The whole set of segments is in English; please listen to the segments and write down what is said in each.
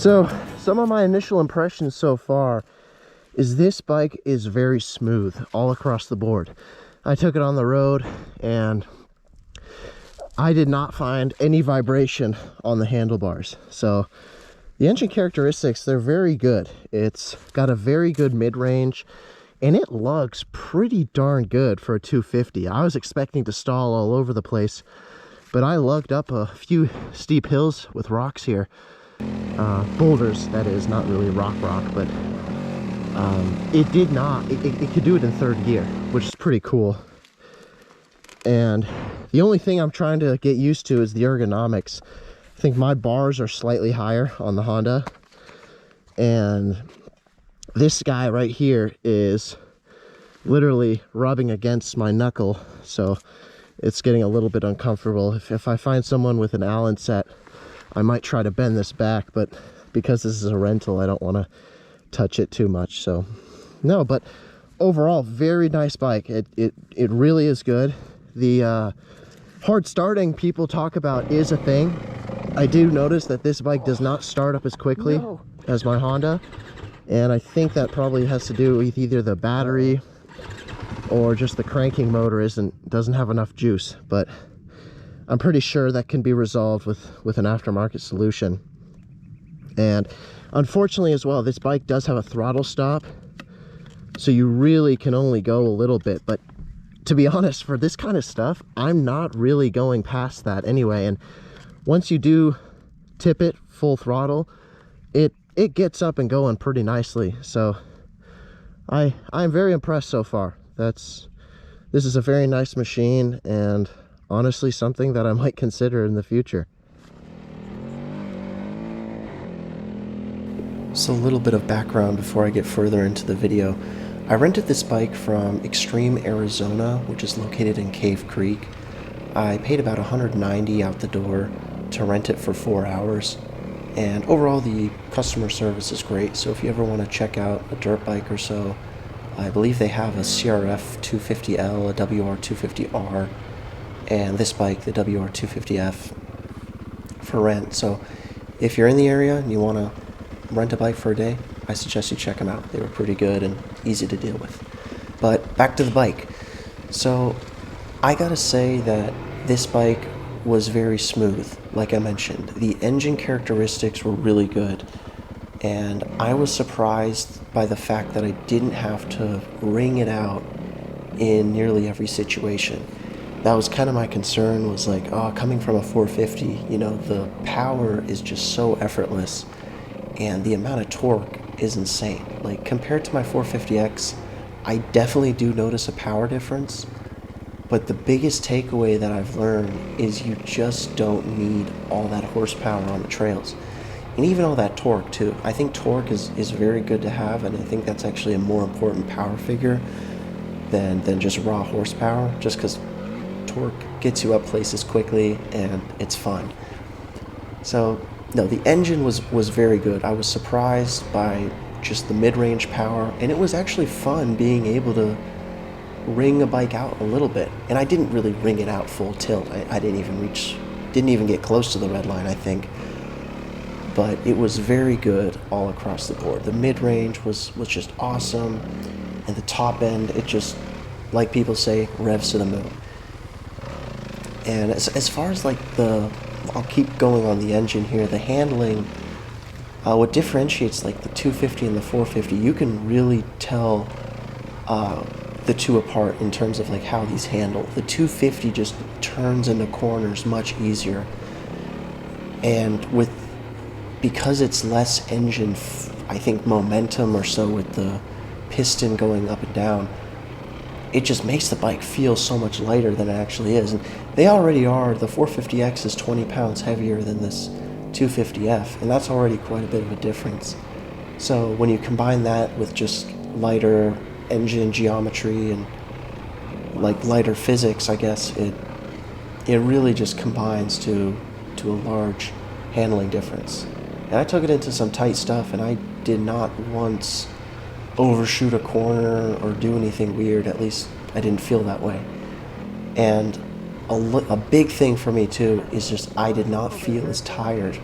So some of my initial impressions so far is this bike is very smooth all across the board. I took it on the road and I did not find any vibration on the handlebars. So the engine characteristics, they're very good. It's got a very good mid-range and it lugs pretty darn good for a 250. I was expecting to stall all over the place, but I lugged up a few steep hills with rocks here. Boulders, that is, not really rock, but it did not, it could do it in third gear, which is pretty cool. And the only thing I'm trying to get used to is the ergonomics. I think my bars are slightly higher on the Honda, and this guy right here is literally rubbing against my knuckle, so it's getting a little bit uncomfortable. If I find someone with an Allen set, I might try to bend this back, but because this is a rental, I don't want to touch it too much. So no, but overall, very nice bike. It really is good. The hard starting people talk about is a thing. I do notice that this bike does not start up as quickly as my Honda, and I think that probably has to do with either the battery or just the cranking motor doesn't have enough juice. But I'm pretty sure that can be resolved with an aftermarket solution. And unfortunately as well, this bike does have a throttle stop, so you really can only go a little bit. But to be honest, for this kind of stuff, I'm not really going past that anyway. And once you do tip it full throttle, it gets up and going pretty nicely. So I'm very impressed so far. This is a very nice machine, and honestly something that I might consider in the future. So a little bit of background before I get further into the video. I rented this bike from Extreme, Arizona, which is located in Cave Creek. I paid about $190 out the door to rent it for 4 hours. And overall, the customer service is great. So if you ever want to check out a dirt bike or so, I believe they have a CRF 250L, a WR250R, and this bike, the WR250F, for rent. So if you're in the area and you want to rent a bike for a day, I suggest you check them out. They were pretty good and easy to deal with. But back to the bike. So I gotta say that this bike was very smooth. Like I mentioned, the engine characteristics were really good, and I was surprised by the fact that I didn't have to wring it out in nearly every situation. That was kind of my concern, was like, oh, coming from a 450, you know, the power is just so effortless and the amount of torque is insane. Like, compared to my 450X, I definitely do notice a power difference, but the biggest takeaway that I've learned is you just don't need all that horsepower on the trails. And even all that torque too. I think torque is very good to have, and I think that's actually a more important power figure than just raw horsepower, just because torque gets you up places quickly and it's fun. So no, the engine was very good. I was surprised by just the mid-range power, and it was actually fun being able to wring a bike out a little bit. And I didn't really wring it out full tilt. I didn't even get close to the red line, I think. But it was very good all across the board. The mid-range was just awesome, and the top end, it just, like people say, revs to the moon. And as far as like I'll keep going on the engine here, the handling, what differentiates like the 250 and the 450, you can really tell the two apart in terms of like how these handle. The 250 just turns into corners much easier, and because it's less engine, I think, momentum or so with the piston going up and down, it just makes the bike feel so much lighter than it actually is. And they already are. The 450X is 20 pounds heavier than this 250F, and that's already quite a bit of a difference. So when you combine that with just lighter engine geometry and like lighter physics, I guess, it really just combines to a large handling difference. And I took it into some tight stuff, and I did not once overshoot a corner or do anything weird. At least I didn't feel that way. And a big thing for me too is just I did not feel as tired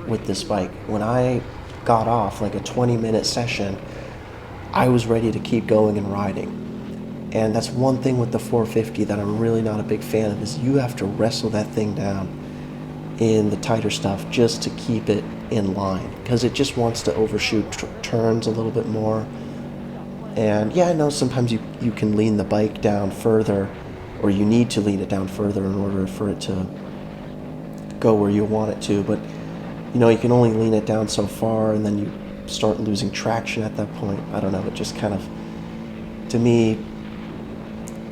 with this bike. When I got off, like a 20-minute session, I was ready to keep going and riding. And that's one thing with the 450 that I'm really not a big fan of, is you have to wrestle that thing down in the tighter stuff just to keep it in line, because it just wants to overshoot turns a little bit more. And yeah, I know sometimes you can lean the bike down further, or you need to lean it down further in order for it to go where you want it to, but you know, you can only lean it down so far, and then you start losing traction at that point. I don't know, it just kind of, to me,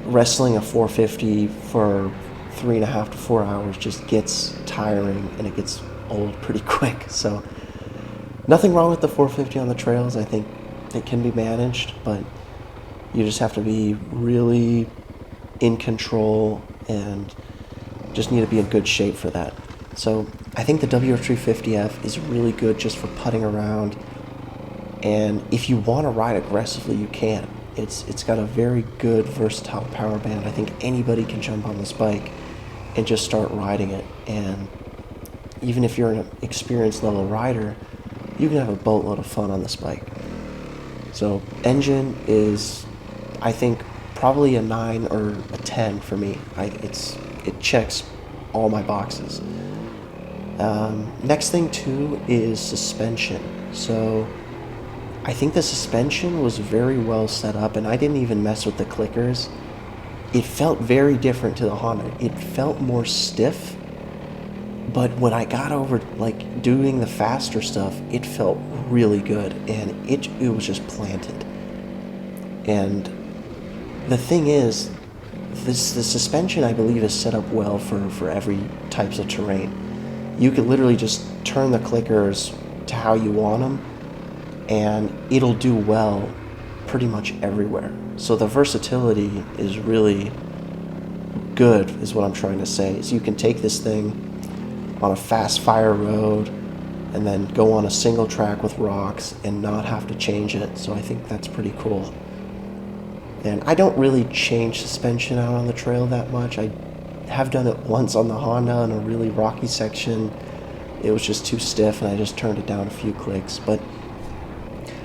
wrestling a 450 for 3.5 to 4 hours just gets tiring, and it gets old pretty quick. So nothing wrong with the 450 on the trails. I think it can be managed, but you just have to be really in control and just need to be in good shape for that. So I think the WR250F is really good just for putting around, and if you want to ride aggressively, you can. It's got a very good versatile power band. I think anybody can jump on this bike and just start riding it, and even if you're an experienced level rider, you can have a boatload of fun on this bike. So engine is, I think, probably a 9 or a 10 for me. It checks all my boxes. Next thing too is suspension. So I think the suspension was very well set up, and I didn't even mess with the clickers. It felt very different to the Honda. It felt more stiff, but when I got over like doing the faster stuff, it felt really good, and it was just planted. And the thing is, the suspension, I believe, is set up well for every types of terrain. You could literally just turn the clickers to how you want them, and it'll do well pretty much everywhere. So the versatility is really good, is what I'm trying to say. So you can take this thing on a fast fire road and then go on a single track with rocks and not have to change it. So I think that's pretty cool. And I don't really change suspension out on the trail that much. I have done it once on the Honda in a really rocky section. It was just too stiff, and I just turned it down a few clicks. But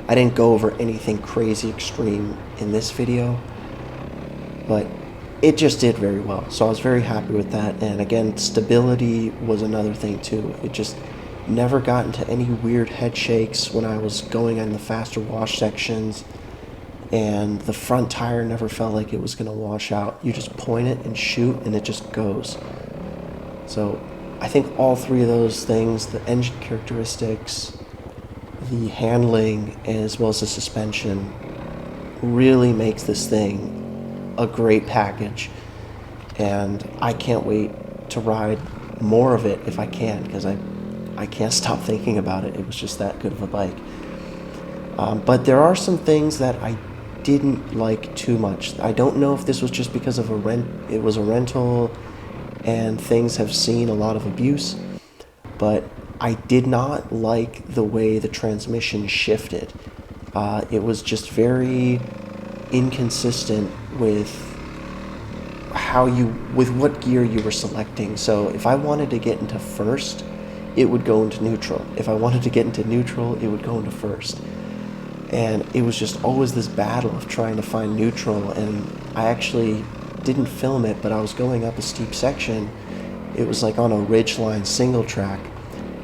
I didn't go over anything crazy extreme in this video, but it just did very well. So I was very happy with that. And again, stability was another thing too. It just never got into any weird head shakes when I was going in the faster wash sections, and the front tire never felt like it was going to wash out. You just point it and shoot, and it just goes. So I think all three of those things, the engine characteristics, the handling, as well as the suspension, really makes this thing a great package. And I can't wait to ride more of it if I can, because I can't stop thinking about it. It was just that good of a bike. But there are some things that I didn't like too much. I don't know if this was just because of it was a rental and things have seen a lot of abuse, but I did not like the way the transmission shifted. It was just very inconsistent with what gear you were selecting. So if I wanted to get into first, it would go into neutral. If I wanted to get into neutral, it would go into first. And it was just always this battle of trying to find neutral, and I actually didn't film it, but I was going up a steep section. It was like on a ridgeline single track,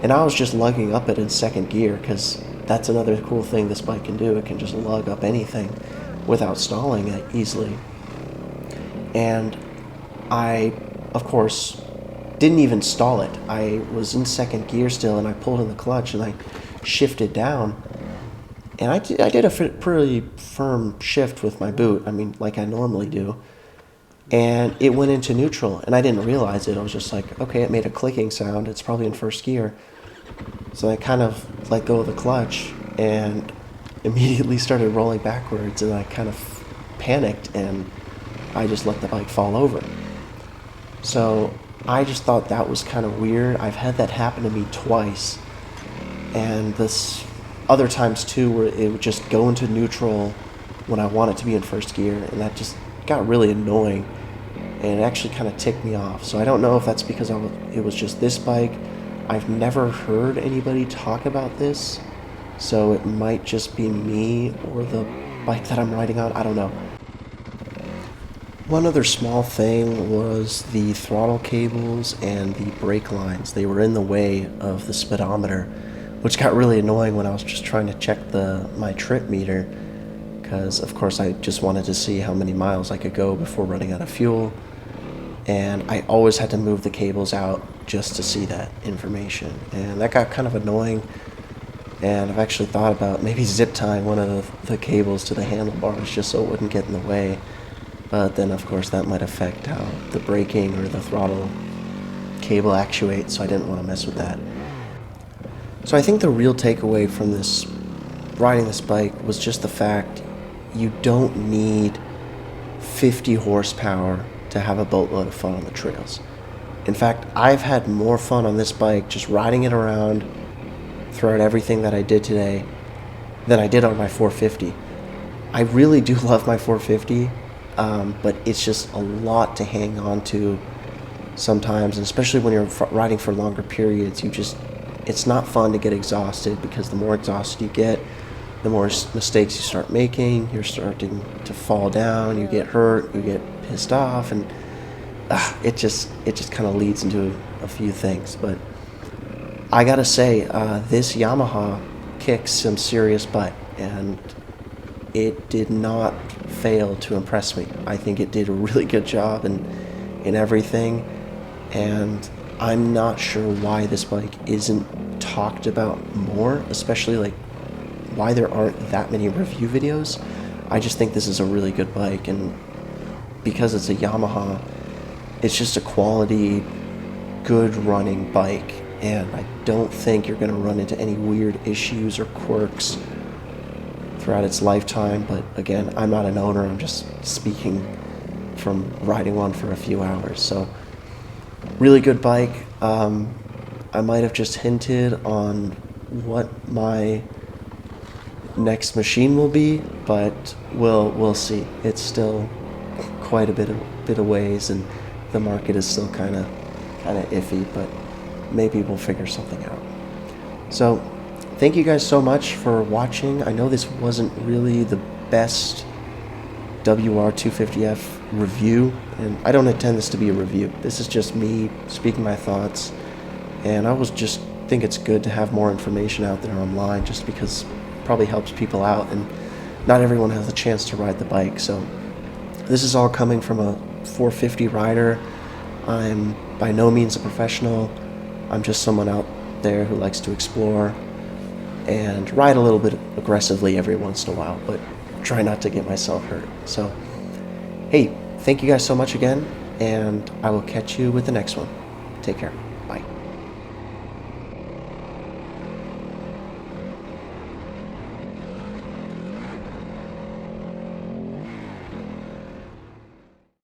and I was just lugging up it in second gear, because that's another cool thing this bike can do. It can just lug up anything without stalling it easily. And I, of course, didn't even stall it. I was in second gear still, and I pulled in the clutch, and I shifted down. And I did a pretty firm shift with my boot, I mean, like I normally do. And it went into neutral, and I didn't realize it. I was just like, okay, it made a clicking sound. It's probably in first gear. So I kind of let go of the clutch and immediately started rolling backwards, and I kind of panicked, and I just let the bike fall over. So I just thought that was kind of weird. I've had that happen to me twice. And this other times too, where it would just go into neutral when I want it to be in first gear, and that just got really annoying, and it actually kind of ticked me off. So I don't know if that's because it was just this bike. I've never heard anybody talk about this so it might just be me or the bike that I'm riding on. I don't know. One other small thing was the throttle cables and the brake lines. They were in the way of the speedometer, which got really annoying when I was just trying to check my trip meter, because of course I just wanted to see how many miles I could go before running out of fuel, and I always had to move the cables out just to see that information, and that got kind of annoying. And I've actually thought about maybe zip tying one of the cables to the handlebars just so it wouldn't get in the way. But then, of course, that might affect how the braking or the throttle cable actuates, so I didn't want to mess with that. So I think the real takeaway from riding this bike was just the fact you don't need 50 horsepower to have a boatload of fun on the trails. In fact, I've had more fun on this bike just riding it around throughout everything that I did today than I did on my 450. I really do love my 450. But it's just a lot to hang on to sometimes, and especially when you're riding for longer periods, it's not fun to get exhausted, because the more exhausted you get, the more mistakes you start making, you're starting to fall down, you get hurt, you get pissed off, and it just kind of leads into a few things. But I gotta say, this Yamaha kicks some serious butt, and it did not fail to impress me. I think it did a really good job in everything, and I'm not sure why this bike isn't talked about more, especially like why there aren't that many review videos. I just think this is a really good bike, and because it's a Yamaha, it's just a quality, good running bike, and I don't think you're going to run into any weird issues or quirks throughout its lifetime. But again, I'm not an owner, I'm just speaking from riding one for a few hours. So really good bike. I might have just hinted on what my next machine will be, but we'll see. It's still quite a bit of ways, and the market is still kind of iffy, but maybe we'll figure something out. So thank you guys so much for watching. I know this wasn't really the best WR250F review, and I don't intend this to be a review. This is just me speaking my thoughts, and I was just think it's good to have more information out there online, just because it probably helps people out, and not everyone has a chance to ride the bike. So this is all coming from a 450 rider. I'm by no means a professional. I'm just someone out there who likes to explore and ride a little bit aggressively every once in a while, but try not to get myself hurt. So, hey, thank you guys so much again, and I will catch you with the next one. Take care.